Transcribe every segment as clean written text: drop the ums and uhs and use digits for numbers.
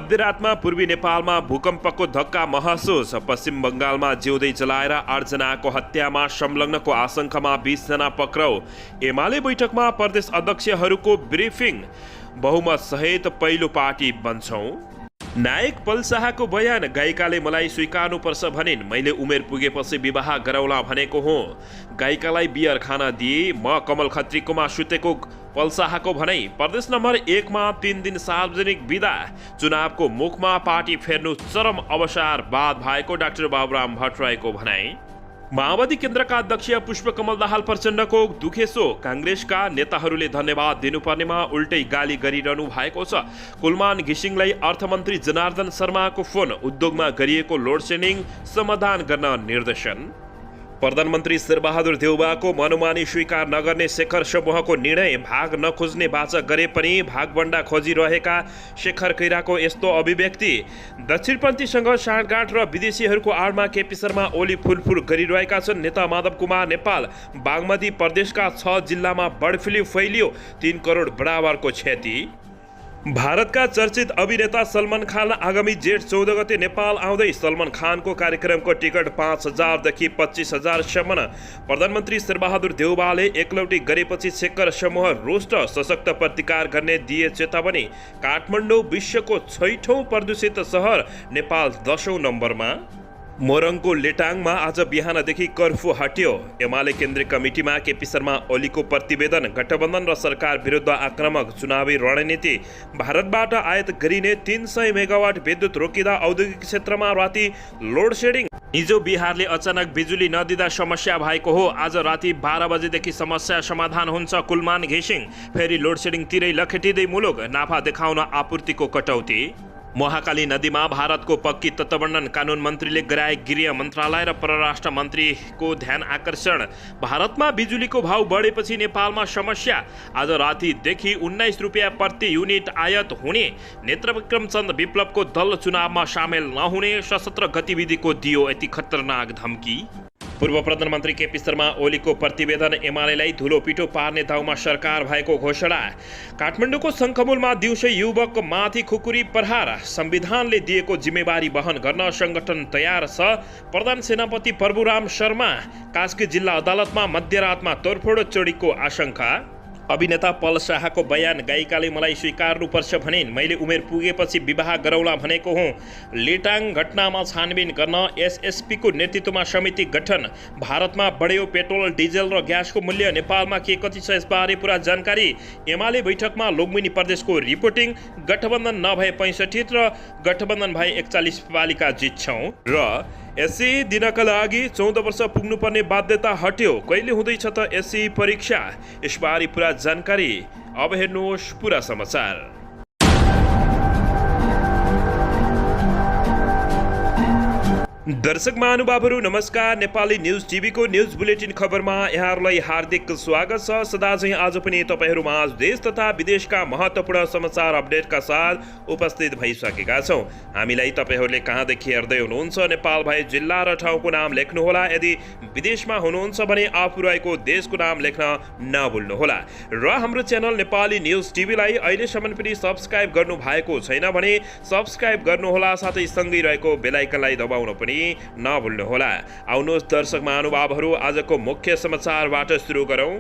मध्यरातमा पूर्वी नेपालमा भूकम्पको धक्का महसुस। पश्चिम बङ्गालमा जिउँदै जलाएर 8 जनाको हत्यामा संलग्नको आशंकामा 20 जना पक्राउ। एमाले बैठकमा प्रदेश अध्यक्षहरूको ब्रिफिङ। बहुमत सहित पहिलो पार्टी बन्छौं। नायक पल शाहको बयान, गायिकाले मलाई स्वीकार्नुपर्छ भनिन्, मैले उमेर पुगेपछि विवाह गराउला भनेको हुँ। गायिकालाई बियर खान दिए, म कमल खत्रीकोमा सुतेको पल शाहको भनाई। प्रदेश नम्बर 1 मा 3 दिन सार्वजनिक विदा। चुनावको मुखमा पार्टी फेर्नु चरम अवसरवाद भएको डाक्टर बाबुराम भट्टराईको भनाई। माओवादी केन्द्रका अध्यक्ष पुष्पकमल दाहाल प्रचण्डको दुखेसो। काङ्ग्रेसका नेताहरूले धन्यवाद दिनुपर्नेमा उल्टै गाली गरिरहनु भएको छ। कुलमान घिसिङलाई अर्थमन्त्री जनार्दन शर्माको फोन। उद्योगमा गरिएको लोड सेडिङ समाधान गर्न निर्देशन। प्रधानमन्त्री शेरबहादुर देउवाको मनोमानी स्वीकार नगर्ने शेखर समूहको निर्णय। भाग नखोज्ने वाचा गरे पनि भागभण्डा खोजिरहेका शेखर कैराको यस्तो अभिव्यक्ति। दक्षिणपन्थीसँग साँठगाँठ र विदेशीहरूको आडमा केपी शर्मा ओली फुलफुल गरिरहेका छन्। नेता माधव कुमार नेपाल। बागमती प्रदेशका 6 जिल्लामा बर्ड फ्लू फैलियो, 3 करोड बराबरको क्षति। भारतका चर्चित अभिनेता सलमान खान आगामी जेठ 14 गते नेपाल आउँदै। सलमान खानको कार्यक्रमको टिकट 5,000 देखि 25,000 सम्म। प्रधानमन्त्री शेरबहादुर देउवाले एकलौटी गरेपछि शेखर समूह रुष्ट। सशक्त प्रतिकार गर्ने दिए चेतावनी। काठमाडौँ विश्वको 6औं प्रदूषित सहर, नेपाल 10औं नम्बरमा। मोरङको लेटाङमा आज बिहानदेखि कर्फ्यू हट्यो। एमाले केन्द्रीय कमिटीमा केपी शर्मा ओलीको प्रतिवेदन। गठबन्धन र सरकार विरुद्ध आक्रामक चुनावी रणनीति। भारतबाट आयात गरिने 300 मेगावाट विद्युत रोकिँदा औद्योगिक क्षेत्रमा राति लोड सेडिङ। हिजो बिहारले अचानक बिजुली नदिँदा समस्या भएको हो। आज राति 12 बजेदेखि समस्या समाधान हुन्छ। कुलमान घिसिङ। फेरि लोड सेडिङतिरै लखेटिँदै मुलुक। नाफा देखाउन आपूर्तिको कटौती। महाकाली नदीमा भारतको पक्की तटवर्णन। कानुन मन्त्रीले गराए गृह मन्त्रालय र परराष्ट्र मन्त्रीको ध्यान आकर्षण। भारतमा बिजुलीको भाउ बढेपछि नेपालमा समस्या। आज रातिदेखि 19 रुपियाँ प्रति युनिट आयात हुने। नेत्रविक्रम चन्द विप्लवको दल चुनावमा सामेल नहुने। सशस्त्र गतिविधिको दियो यति खतरनाक धम्की। पूर्व प्रधानमन्त्री केपी शर्मा ओलीको प्रतिवेदन। एमालेलाई धुलो पिठो पार्ने दाउमा सरकार भएको घोषणा। काठमाडौँको शङ्खमुलमा दिउँसै युवक माथि खुकुरी प्रहार। संविधानले दिएको जिम्मेवारी वहन गर्न संगठन तयार छ, प्रधान सेनापति प्रभुराम शर्मा। कास्की जिल्ला अदालतमा मध्यरातमा तोडफोड चोरीको आशंका। अभिनेता पल शाहको बयान, गायिकाले मलाई स्वीकार्नुपर्छ भनिन्, मैले उमेर पुगेपछि विवाह गराउला भनेको हुँ। लेटाङ घटनामा छानबिन गर्न एसएसपीको नेतृत्वमा समिति गठन। भारतमा बढ्यो पेट्रोल डिजेल र ग्यासको मूल्य। नेपालमा के कति छ यसबारे पुरा जानकारी। एमाले बैठकमा लुम्बिनी प्रदेशको रिपोर्टिङ। गठबन्धन नभए 65 र गठबन्धन भए 41 पालिका जित्छौँ। र एससी दिनका लागि 14 वर्ष पुग्नुपर्ने बाध्यता हट्यो। कहिले हुँदैछ त एससी परीक्षा? यसबारे पुरा जानकारी अब हेर्नुहोस् पुरा समाचार। दर्शक महानुभावहरू नमस्कार। नेपाली न्युज टिभीको न्युज बुलेटिन खबरमा यहाँहरूलाई हार्दिक स्वागत छ। सदा चाहिँ आज पनि तपाईँहरूमा देश तथा विदेशका महत्त्वपूर्ण समाचार अपडेटका साथ उपस्थित भइसकेका छौँ। हामीलाई तपाईँहरूले कहाँदेखि हेर्दै हुनुहुन्छ नेपाल भए जिल्ला र ठाउँको नाम लेख्नुहोला। यदि विदेशमा हुनुहुन्छ भने आफू रहेको देशको नाम लेख्न नभुल्नुहोला। र हाम्रो च्यानल नेपाली न्युज टिभीलाई अहिलेसम्म पनि सब्सक्राइब गर्नु भएको छैन भने सब्सक्राइब गर्नुहोला, साथै सँगै रहेको बेल आइकनलाई दबाउन पनि नभुल्नुहोला। आउनुहोस् दर्शक महानुभावहरू, आजको मुख्य समाचारबाट सुरु गरौँ।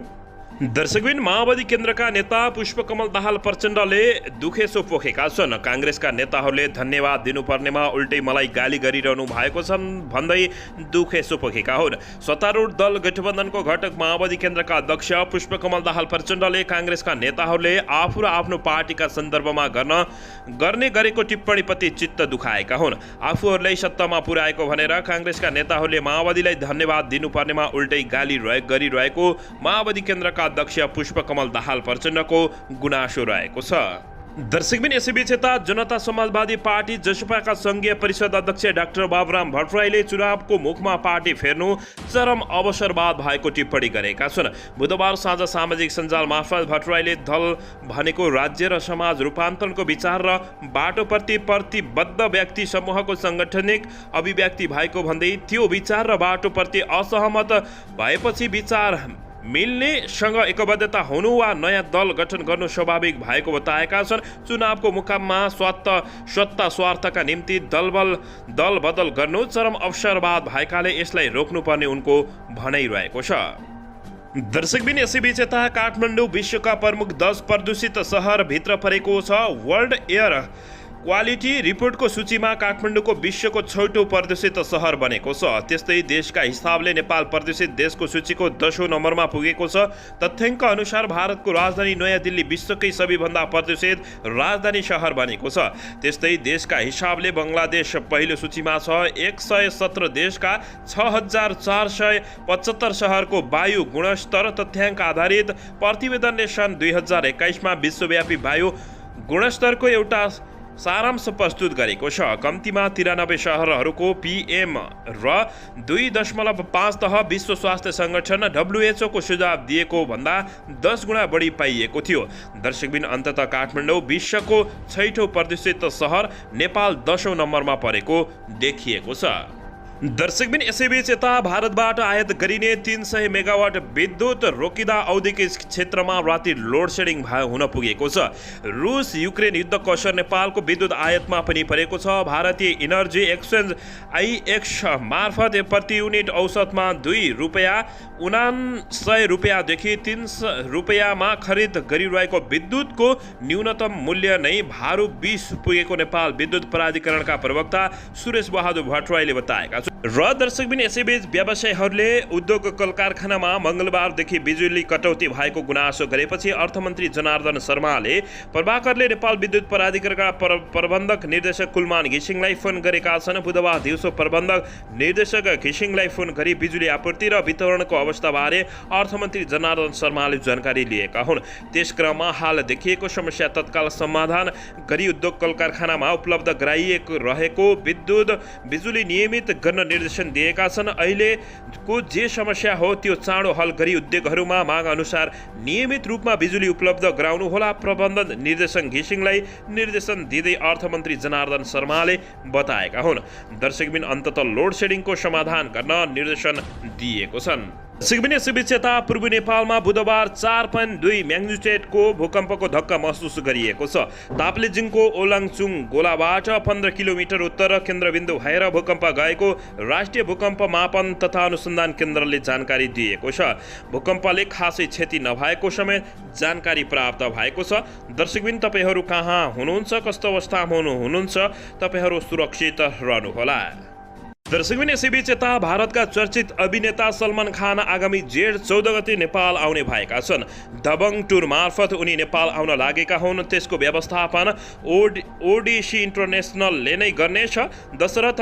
दर्शकबिन, माओवादी केन्द्रका नेता पुष्पकमल दाहाल प्रचण्डले दुखेसो पोखेका छन्। काङ्ग्रेसका नेताहरूले धन्यवाद दिनुपर्नेमा उल्टै मलाई गाली गरिरहनु भएको छ भन्दै दुखेसो पोखेका हुन्। सत्तारूढ दल गठबन्धनको घटक माओवादी केन्द्रका अध्यक्ष पुष्पकमल दाहाल प्रचण्डले काङ्ग्रेसका नेताहरूले आफू र आफ्नो पार्टीका सन्दर्भमा गर्ने गरेको टिप्पणीप्रति चित्त दुखाएका हुन्। आफूहरूलाई सत्तामा पुर्याएको भनेर काङ्ग्रेसका नेताहरूले माओवादीलाई धन्यवाद दिनुपर्नेमा उल्टै गाली गरिरहेको माओवादी केन्द्रका अध्यक्ष पुष्पकमल दाहाल प्रचण्डको गुनासो रहेको छ। दर्शकबिन, यसैबीच यता जनता समाजवादी पार्टी जसपाका संघीय परिषद अध्यक्ष डाक्टर बाबुराम भट्टराईले चुनावको मुखमा पार्टी फेर्नु चरम अवसरवाद भएको टिप्पणी गरेका छन्। बुधबार साँझ सामाजिक सञ्जाल मार्फत भट्टराईले दल भनेको राज्य र समाज रूपान्तरणको विचार र बाटोप्रति प्रतिबद्ध व्यक्ति समूहको साङ्गठनिक अभिव्यक्ति भएको भन्दै त्यो विचार र बाटोप्रति असहमत भएपछि विचार मिल्नेसँग एकबद्धता हुनु वा नयाँ दल गठन गर्नु स्वाभाविक भएको बताएका छन्। चुनावको मुकाममा सत्ता स्वार्थका निम्ति दल बदल गर्नु चरम अवसरवाद भएकाले यसलाई रोक्नुपर्ने उनको भनाइरहेको छ। दर्शकबिन यसैबीच यता काठमाडौँ विश्वका प्रमुख 10 प्रदूषित सहरभित्र परेको छ। वर्ल्ड एयर क्वालिटी रिपोर्टको सूचीमा काठमाडौँको विश्वको 6औं प्रदूषित सहर बनेको छ। त्यस्तै देशका हिसाबले नेपाल प्रदूषित देशको सूचीको 10औं नम्बरमा पुगेको छ। तथ्याङ्क अनुसार भारतको राजधानी नयाँ दिल्ली विश्वकै सबैभन्दा प्रदूषित राजधानी सहर बनेको छ। त्यस्तै देशका हिसाबले बङ्गलादेश पहिलो सूचीमा छ। 117 देशका 6475 सहरको वायु गुणस्तर तथ्याङ्क आधारित प्रतिवेदनले सन् 2021 मा विश्वव्यापी वायु गुणस्तरको एउटा सारांश प्रस्तुत गरेको छ। कम्तीमा 93 सहरहरूको PM र 2.5 तह विश्व स्वास्थ्य संगठन WHO को सुझाव दिएको भन्दा 10 गुणा बढी पाइएको थियो। दर्शकबिन अन्ततः काठमाडौँ विश्वको 6औं प्रदूषित सहर, नेपाल 10औं नम्बरमा परेको देखिएको छ। दर्शकबिन यसैबीच यता भारतबाट आयात गरिने 300 मेगावाट विद्युत रोकिँदा औद्योगिक क्षेत्रमा राति लोड सेडिङ हुन पुगेको छ। रुस युक्रेन युद्धको असर नेपालको विद्युत आयातमा पनि परेको छ। भारतीय इनर्जी एक्सचेन्ज IEX मार्फत प्रति युनिट औसतमा ₹2.99देखि ₹300मा खरिद गरिरहेको विद्युतको न्यूनतम मूल्य नै भारु 20 पुगेको नेपाल विद्युत प्राधिकरणका प्रवक्ता सुरेश बहादुर भट्टराईले बताएका छन्। र दर्शकबिन यसैबीच व्यवसायीहरूले उद्योग कल कारखानामा मङ्गलबारदेखि बिजुली कटौती भएको गुनासो गरेपछि अर्थमन्त्री जनार्दन शर्माले प्रभाकरले नेपाल विद्युत प्राधिकरणका प्रबन्धक निर्देशक कुलमान घिसिङलाई फोन गरेका छन्। बुधबार दिउँसो प्रबन्धक निर्देशक घिसिङलाई फोन गरी बिजुली आपूर्ति र वितरणको अवस्थाबारे अर्थमन्त्री जनार्दन शर्माले जानकारी लिएका हुन्। त्यस क्रममा हाल देखिएको समस्या तत्काल समाधान गरी उद्योग कल कारखानामा उपलब्ध गराइएको रहेको बिजुली नियमित गर्न निर्देशन दिएका छन्। अहिलेको जे समस्या हो त्यो चाँडो हल गरी उद्योगहरूमा माग अनुसार नियमित रूपमा बिजुली उपलब्ध गराउनु होला। प्रबन्धन निर्देशक घिसिङलाई निर्देशन दिँदै अर्थमन्त्री जनार्दन शर्माले बताएका हुन्। दर्शकबिन अन्ततः लोड सेडिङको समाधान गर्न निर्देशन दिएको छन्। यसैबीच यता पूर्वी नेपालमा बुधबार 4.2 म्याग्निट्युडको भूकम्पको धक्का महसुस गरिएको छ। ताप्लेजुङको ओलाङचुङ गोलाबाट 15 किलोमिटर उत्तर केन्द्रबिन्दु भएर भूकम्प गएको राष्ट्रिय भूकम्प मापन तथा अनुसन्धान केन्द्रले जानकारी दिएको छ। भूकम्पले खासै क्षति नभएको समेत जानकारी प्राप्त भएको छ। दर्शकबिन तपाईहरू कहाँ हुनुहुन्छ, कस्तो अवस्थामा हुनुहुन्छ, तपाईहरू सुरक्षित रहनुहोला। दर्शकबिन यसैबीच यता भारतका चर्चित अभिनेता सलमान खान आगामी जेठ 14 गते नेपाल आउने भएका छन्। दबङ टुर मार्फत उनी नेपाल आउन लागेका हुन्। त्यसको व्यवस्थापन ओडिसी इन्टरनेसनलले नै गर्नेछ। दशरथ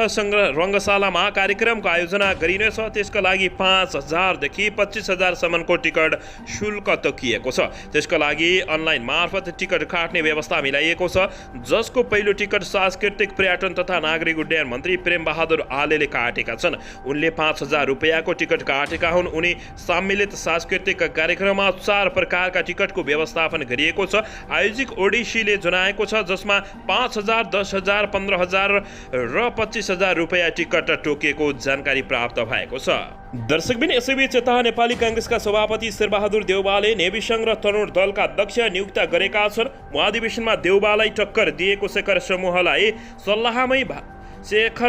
रङ्गशालामा कार्यक्रमको आयोजना गरिनेछ। त्यसका लागि 5,000 देखि 25,000 सम्मको टिकट शुल्क तोकिएको छ। त्यसका लागि अनलाइन मार्फत टिकट काट्ने व्यवस्था मिलाइएको छ, जसको पहिलो टिकट सांस्कृतिक पर्यटन तथा नागरिक उड्डयन मन्त्री प्रेम बहादुर आले काटेका छन्। उनले 5,000 रुपैयाँको टिकट काटेका हुन्। उनी सम्मिलित सांस्कृतिक कार्यक्रममा 4 प्रकारका टिकटको व्यवस्थापन गरिएको छ। आयोजक ओडिसीले जनाएको छ, जसमा 5,000, 10,000, 15,000 र 25,000 रुपैयाँ टिकट तोकिएको जानकारी प्राप्त भएको छ। दर्शकबिन यसैबीच यता नेपाली काङ्ग्रेसका सभापति शेरबहादुर देउवाले नेविसङ्घ र तरुण दलका अध्यक्ष नियुक्त गरेका छन्। महाधिवेशनमा देउवालाई टक्कर दिएको शेखर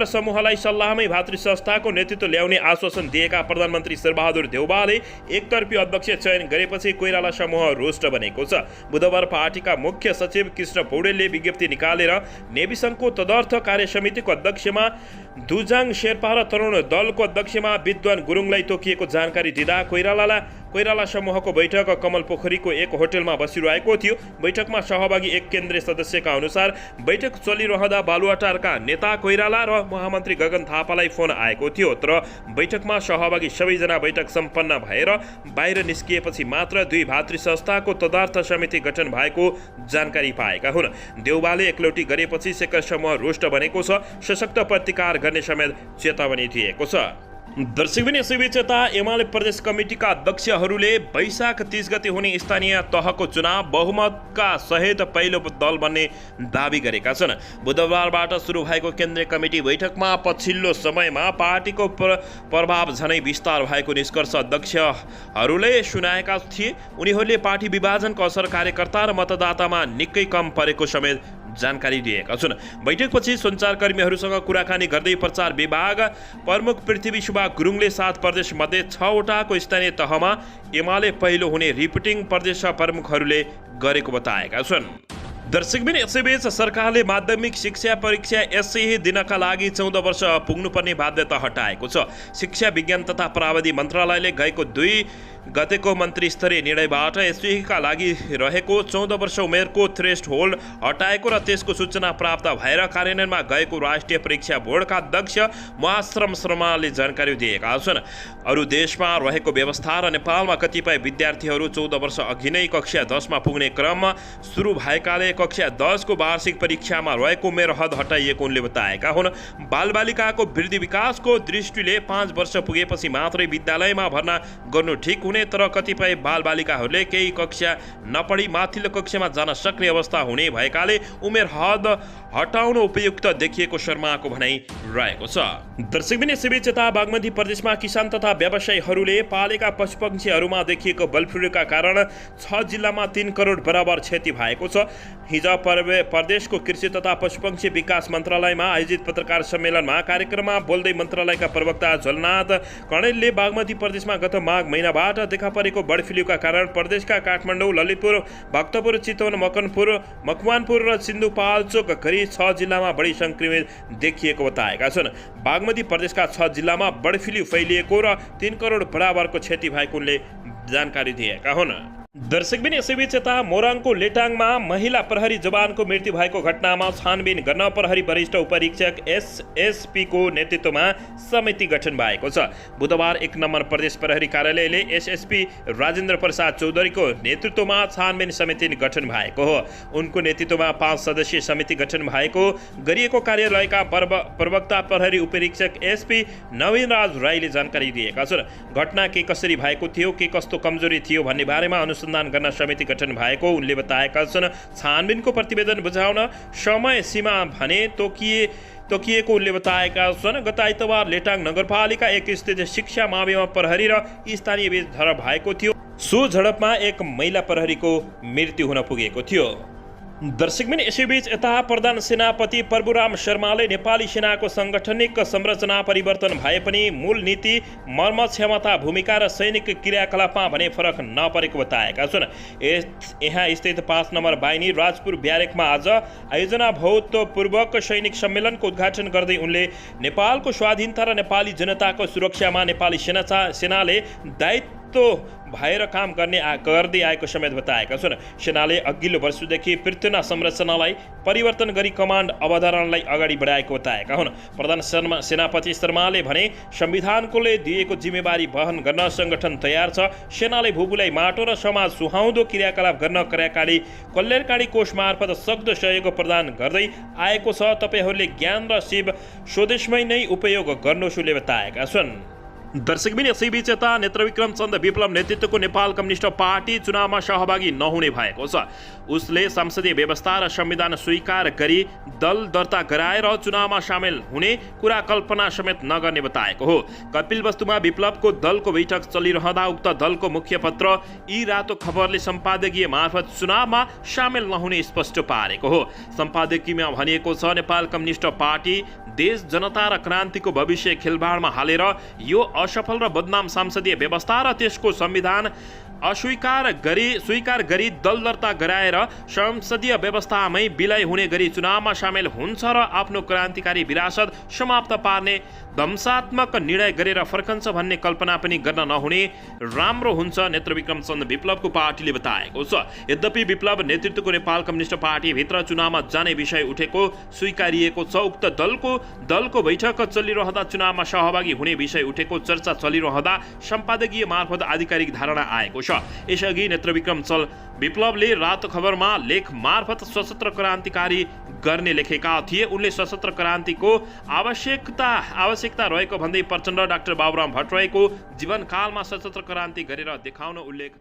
समूहलाई सल्लाहमै भातृ संस्थाको नेतृत्व ल्याउने आश्वासन दिएका प्रधानमन्त्री शेरबहादुर देउवाले एकतर्फी अध्यक्ष चयन गरेपछि कोइराला समूह रोष्ट बनेको छ। बुधबार पार्टीका मुख्य सचिव कृष्ण पौडेलले विज्ञप्ति निकालेर नेविसङ्घको तदर्थ कार्य समितिको अध्यक्षमा दुजाङ शेर्पा र तरुण दलको अध्यक्षमा विद्वान गुरुङलाई तोकिएको जानकारी दिँदा कोइराला समूहको बैठक कमल पोखरीको एक होटलमा बसिरहेको थियो। बैठकमा सहभागी एक केन्द्रीय सदस्यका अनुसार बैठक चलिरहँदा बालुवाटारका नेता कोइराला र महामन्त्री गगन थापालाई फोन आएको थियो, तर बैठकमा सहभागी सबैजना बैठक सम्पन्न भएर बाहिर निस्किएपछि मात्र दुई भातृ संस्थाको तदर्थ समिति गठन भएको जानकारी पाएका हुन्। देउवाले एकलौटी गरेपछि शेखर समूह रोष्ट बनेको छ। सशक्त प्रतिकार गर्ने समेत चेतावनी दिएको छ। दर्शकबिन यसैबीच यता एमाले प्रदेश कमिटीका अध्यक्षहरूले वैशाख 30 गते हुने स्थानीय तहको चुनाव बहुमतका सहित पहिलो दल बन्ने दावी गरेका छन्। बुधबारबाट सुरु भएको केन्द्रीय कमिटी बैठकमा पछिल्लो समयमा पार्टीको प्रभाव झनै विस्तार भएको निष्कर्ष अध्यक्षहरूले सुनाएका थिए। उनीहरूले पार्टी विभाजनको असर कार्यकर्ता र मतदातामा निकै कम परेको समेत जानकारी दिएका छन्। बैठकपछि सञ्चारकर्मीहरूसँग कुराकानी गर्दै प्रचार विभाग प्रमुख पृथ्वी सुब्बा गुरुङले 7 प्रदेश मध्ये 6 वटाको स्थानीय तहमा एमाले पहिलो हुने रिपोर्टिङ प्रदेश प्रमुखहरूले गरेको बताएका छन्। दर्शकबिन यसैबीच सरकारले माध्यमिक शिक्षा परीक्षा एसई दिनका लागि 14 वर्ष पुग्नुपर्ने बाध्यता हटाएको छ। शिक्षा विज्ञान तथा प्राविधिक मन्त्रालयले गएको 2 गतेको मन्त्री स्तरीय निर्णयबाट एसईका लागि रहेको 14 वर्ष उमेरको थ्रेस्ट होल्ड हटाएको र त्यसको सूचना प्राप्त भएर कार्यान्वयनमा गएको राष्ट्रिय परीक्षा बोर्डका अध्यक्ष महाश्रम शर्माले जानकारी दिएका छन्। अरू देशमा रहेको व्यवस्था र नेपालमा कतिपय विद्यार्थीहरू 14 वर्ष अघि नै कक्षा 10 मा पुग्ने क्रम सुरु भएकाले कक्षा 10 को वार्षिक परीक्षामा रहेको उमेर हद हटाइएको उनले बताएका हुन्। बालबालिकाको वृद्धि विकासको दृष्टिले 5 वर्ष पुगेपछि मात्रै विद्यालयमा भर्ना गर्नु ठिक हुने, तर कतिपय बालबालिकाहरूले केही कक्षा नपढी माथिल्लो कक्षामा जान सक्ने अवस्था हुने भएकाले उमेर हद हटाउन उपयुक्त देखिएको शर्माको भनाइ रहेको छ। दर्शकबिन यसैबीच यता बागमती प्रदेशमा किसान तथा व्यवसायीहरूले पालेका पशुपक्षीहरूमा देखिएको बर्डफ्लूका कारण 6 जिल्लामा 3 करोड बराबर क्षति भएको छ। हिजो प्रदेशको कृषि तथा पशुपक्षी विकास मन्त्रालयमा आयोजित पत्रकार सम्मेलनमा कार्यक्रममा बोल्दै मन्त्रालयका प्रवक्ता झलनाथ कणेलले बागमती प्रदेशमा गत माघ महिनाबाट देखा परेको बर्ड फ्लूका कारण प्रदेशका काठमाडौँ, ललितपुर, भक्तपुर, चितवन, मकवानपुर र सिन्धुपाल्चोक गरी 6 जिल्लामा बढी संक्रमित देखिएको बताएका छन्। बागमती प्रदेशका 6 जिल्लामा बर्ड फ्लू फैलिएको र 3 करोड बराबरको क्षति भएको उनले जानकारी दिएका हुन्। दर्शकबिन यसैबीच यता मोरङको लेटाङमा महिला प्रहरी जवानको मृत्यु भएको घटनामा छानबिन गर्न प्रहरी वरिष्ठ उपरीक्षक एसएसपी को नेतृत्वमा समिति गठन भएको छ। बुधबार 1 नम्बर प्रदेश प्रहरी कार्यालयले एसएसपी राजेन्द्र प्रसाद चौधरीको नेतृत्वमा छानबिन समिति गठन भएको हो। उनको नेतृत्वमा 5 सदस्यीय समिति गठन भएको गरिएको कार्यालयका प्रवक्ता प्रहरी उपरीक्षक एसपी नवीन राज राईले जानकारी दिएका छन्। घटना के कसरी भएको थियो, के कस्तो कमजोरी थियो भन्ने बारेमा अनुसन्धान गर्न समिति गठन भएको उनले बताएका छन्। छानबिनको प्रतिवेदन बुझाउन समय सीमा भने तोकिएको उनले बताएका छन्। गत आइतबार लेटाङ नगरपालिका 1 स्थित शिक्षा माविमा प्रहरी र स्थानीय बीच झडप भएको थियो। सो झडपमा 1 महिला प्रहरीको मृत्यु हुन पुगेको थियो। दर्शकबिन यसैबीच यता प्रधान सेनापति प्रभुराम शर्माले नेपाली सेनाको सांगठनिक संरचना परिवर्तन भए पनि मूल नीति, मर्म क्षमता, भूमिका र सैनिक क्रियाकलापमा भने फरक नपरेको बताएका छन्। यहाँ स्थित 5 नम्बर बाहिनी राजपुर ब्यारेकमा आज आयोजना भूतपूर्वक सैनिक सम्मेलनको उद्घाटन गर्दै उनले नेपालको स्वाधीनता र नेपाली जनताको सुरक्षामा नेपाली सेनाले दायित्व भएर काम गर्दै आएको समेत बताएका छन्। सेनाले अघिल्लो वर्षदेखि पृथ्वी संरचनालाई परिवर्तन गरी कमान्ड अवधारणालाई अगाडि बढाएको बताएका हुन्। प्रधान सेनापति शर्माले भने संविधानकोले दिएको जिम्मेवारी वहन गर्न संगठन तयार छ। सेनाले भूबुलाई माटो र समाज सुहाउँदो क्रियाकलाप गर्न कार्यकारी कल्याणकारी कोष मार्फत सक्दो सहयोग प्रदान गर्दै आएको छ। तपाईहरूले ज्ञान र शिव स्वदेशमै नै उपयोग गर्नुहोस् बताएका छन्। दर्शकबिन यसैबीच यता नेत्रविक्रम चन्द विप्लव नेतृत्वको नेपाल कम्युनिस्ट पार्टी चुनावमा सहभागी नहुने भएको छ। उसले संसदीय व्यवस्था र संविधान स्वीकार गरी दल दर्ता गराएर चुनावमा सामेल हुने कुरा कल्पना समेत नगर्ने बताएको हो। कपिलवस्तुमा विप्लवको दलको बैठक चलिरहँदा उक्त दलको मुखपत्र यी रातो खबरले सम्पादकीय मार्फत चुनावमा सामेल नहुने स्पष्ट पारेको हो। सम्पादकीयमा भनिएको छ, नेपाल कम्युनिस्ट पार्टी देश, जनता र क्रान्तिको भविष्य खेलबाडमा हालेर यो असफल र बदनाम संसदीय व्यवस्था र त्यसको संविधान स्वीकार गरी दल दर्ता गराएर संसदीय व्यवस्थामै विलय हुने गरी चुनावमा सामेल हुन्छ र आफ्नो क्रान्तिकारी विरासत समाप्त पार्ने ध्वंसात्मक निर्णय गरेर फर्कन्छ भन्ने कल्पना पनि गर्न नहुने राम्रो हुन्छ, नेत्रविक्रम चन्द विप्लवको पार्टीले बताएको छ। यद्यपि विप्लव नेतृत्वको नेपाल कम्युनिस्ट पार्टीभित्र चुनावमा जाने विषय उठेको स्वीकारिएको छ। उक्त दलको बैठक चलिरहँदा चुनावमा सहभागी हुने विषय उठेको चर्चा चलिरहँदा सम्पादकीय मार्फत आधिकारिक धारणा आएको छ। यसअघि नेत्रविक्रम चल विप्लवले रातो खबरमा लेख मार्फत सशस्त्र क्रान्तिकारी गर्ने लेखेका थिए। उनले सशस्त्र क्रान्तिको आवश्यकता रहेको भन्दै प्रचण्ड, डाक्टर बाबुराम भट्टराईको जीवनकालमा सशस्त्र क्रान्ति गरेर देखाउन उल्लेख